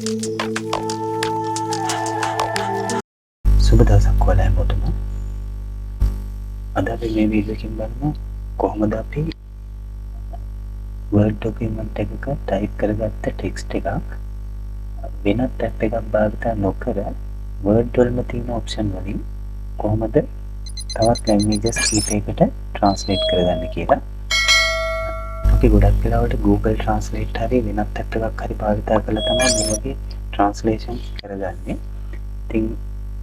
සුබ දවසක් ඔයාලා හැමෝටම. අද අපි මේ වීඩියෝ එකෙන් බලමු කොහොමද අපි Word document එකක type කරගත්ත text එකක් වෙනත් app එකක් භාවිත නොකර Word වලම තියෙන option වලින් කොහොමද තවත් languages කීපයකට translate කරගන්නේ කියලා. අපි ගොඩක් වෙලාවට Google Translate හරි වෙනත් app එකක් හරි භාවිත කරලා තමයි මේ වගේ translation කරගන්නේ. ඉතින්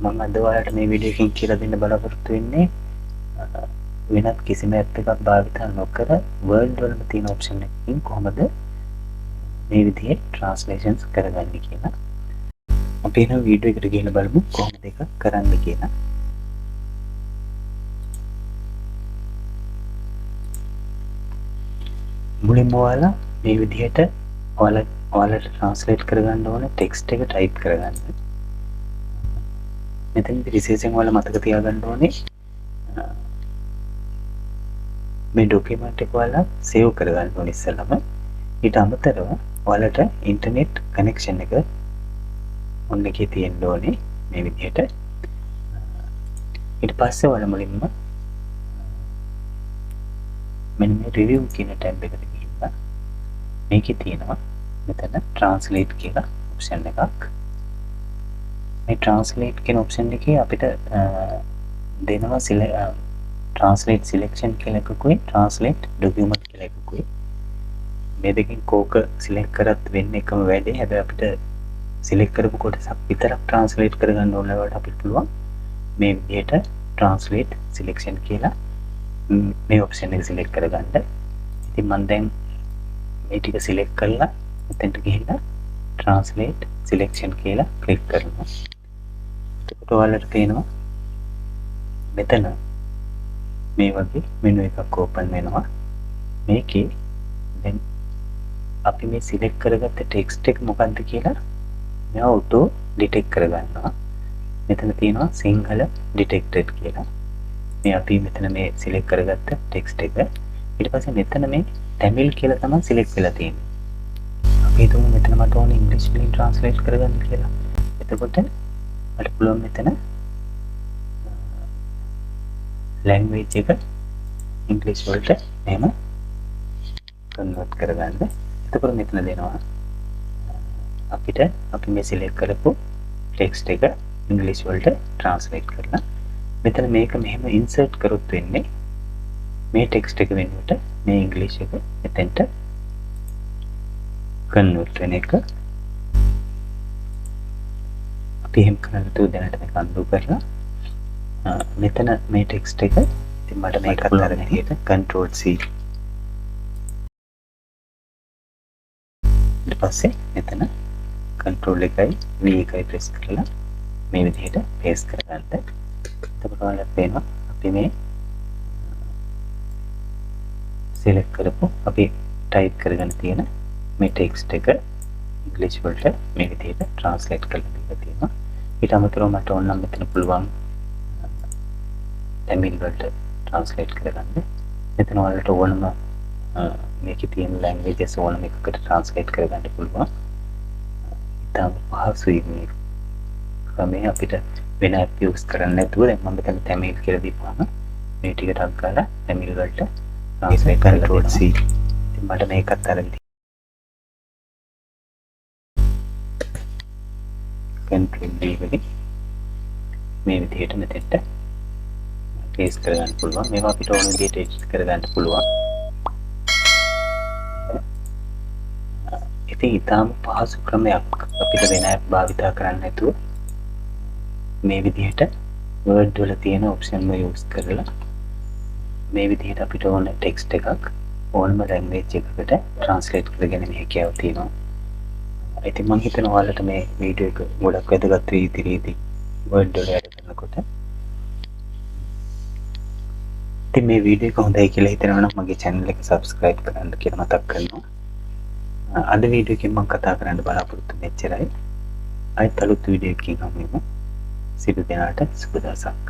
මම අද ඔයාලට මේ වීඩියෝ එකෙන් කියලා දෙන්න බලාපොරොත්තු වෙන්නේ වෙනත් කිසිම app එකක් භාවිත නොකර Word වලම තියෙන option එකකින් කොහොමද මේ විදිහේ translations කරගන්නේ කියලා. අපි එන වීඩියෝ එකට ගිහින් බලමු කොහොමද ඒක කරන්නේ කියලා. මුලින්ම ඔයාලා මේ විදිහට ඔයාලට translate කරගන්න ඕන text එක type කරගන්න. මෙතනදී විශේෂයෙන් ඔයාලා මතක තියාගන්න ඕනේ මේ document එක ඔයාලා save කරගන්න ඕනේ ඉස්සෙල්ලාම. ඊට අමතරව ඔයාලට internet connection එක ඔන්න එකේ තියෙන්න ඕනේ මේ විදිහට. ඊට පස්සේ ඔයාලා මුලින්ම මෙන්න මේ review කියන tab එකට ගිහිල්ලා මේකේ තියෙනවා මෙතන translate කියලා option එකක්. මේ translate කියන option එකේ අපිට දෙනවා translate selection කියලා එකකුයි translate document කියලා එකකුයි. මේ දෙකෙන් කෝක select කරත් වෙන්නේ එකම වැඩේ. හැබැයි අපිට select කරපු කොටසක් විතරක් translate කරගන්න ඕන වලට අපිට පුළුවන් මේ විදිහට translate selection කියලා මේ option එක select කරගන්න. ඉතින් මම දැන් මේ ටික select කරලා මෙතෙන්ට ගිහිල්ලා translate selection කියලා click කරනවා. එතකොට ඔයාලට පේනවා මෙතන මේ වගේ මෙනු එකක් ඕපන් වෙනවා. මේකේ දැන් අපි මේ සිලෙක්ට් කරගත්ත ටෙක්ස්ට් එක මොකක්ද කියලා මෙයා auto detect කරගන්නවා. මෙතන තියෙනවා සිංහල detected කියලා. මේ අපි මෙතන මේ සිලෙක්ට් කරගත්ත ටෙක්ස්ට් එක. ඊට පස්සේ මෙතන මේ tamil කියලා තමයි සිලෙක්ට් වෙලා තියෙන්නේ. අපි හිතමු මෙතන මට ඕනේ ඉංග්‍රීසි වලින් translate කරගන්න කියලා. එතකොට මට පුළුවන් මෙතන language එක ඉංග්‍රීසි වලට එහෙම convert කරගන්න. එතකොට මෙතන දෙනවා අපිට අපි මේ select කරපු text එක ඉංග්‍රීසි වලට translate කරලා මෙතන මේක මෙහෙම insert කරොත් වෙන්නේ මේ text එක වෙනුවට මේ ඉංග්‍රීසි එක මෙතෙන්ට convert වෙන එක. අපි එහෙම කරලා දැනට මේක undo කරලා මෙතන මේ ටෙක්ස්ට් එක ඉතින් මට මේකත් අරගෙන හිට control C ඊට පස්සේ මෙතන control එකයි V එකයි press කරලා මේ විදිහට paste කරගන්න. එතකොට ඔයාලට පේනවා අපි මේ select කරපු අපි type කරගෙන තියෙන මේ ටෙක්ස්ට් එක ඉංග්‍රීසි වලට මේ විදිහට translate කරලා දීලා තියෙනවා. ඊට අමතරව මට ඕන නම් මෙතන පුළුවන් tamil වලට translate කරගන්න. මෙතන ඔයාලට ඕනම මේකේ තියෙන languages ඕනම එකකට translate කරගන්න පුළුවන්. ඉතාම පහසුයි මේ ක්‍රමය. අපිට වෙන app use කරන්න නැතුව දැන් මම මෙතන tamil කියලා දීපුවාම මේ ටික ටක් කරලා tamil වලට translate කරලා control C. ඉතින් මට මේකත් අරගෙන control V වලින් මේ විදිහට මෙතෙන්ට paste කරගන්න පුළුවන්. මේවා අපිට ඕන විදිහට edit කරගන්න පුළුවන්. ඉතින් ඊටාම පහසු ක්‍රමයක් අපිට වෙන app භාවිත කරන්න නැතුව මේ විදිහට Word වල තියෙන option එක use කරලා මේ විදිහට අපිට ඕන text එකක් ඕනම language එකකට translate කරගෙන හැකියාව තියෙනවා. ඉතින් මම හිතනවා ඔයාලට මේ වීඩියෝ එක ගොඩක් වැදගත් වෙයි ඉදිරියේදී Word වල වැඩ කරනකොට. ඉතින් මේ වීඩියෝ එක හොඳයි කියලා හිතනවා නම් මගේ channel එක subscribe කරන්න කියලා මතක් කරනවා. අද වීඩියෝ එකෙන් මම කතා කරන්න බලාපොරොත්තු වෙච්චරයි. අයිත් අලුත් වීඩියෝ එකකින් හමු වෙමු. සියලු දෙනාට සුබ දවසක්.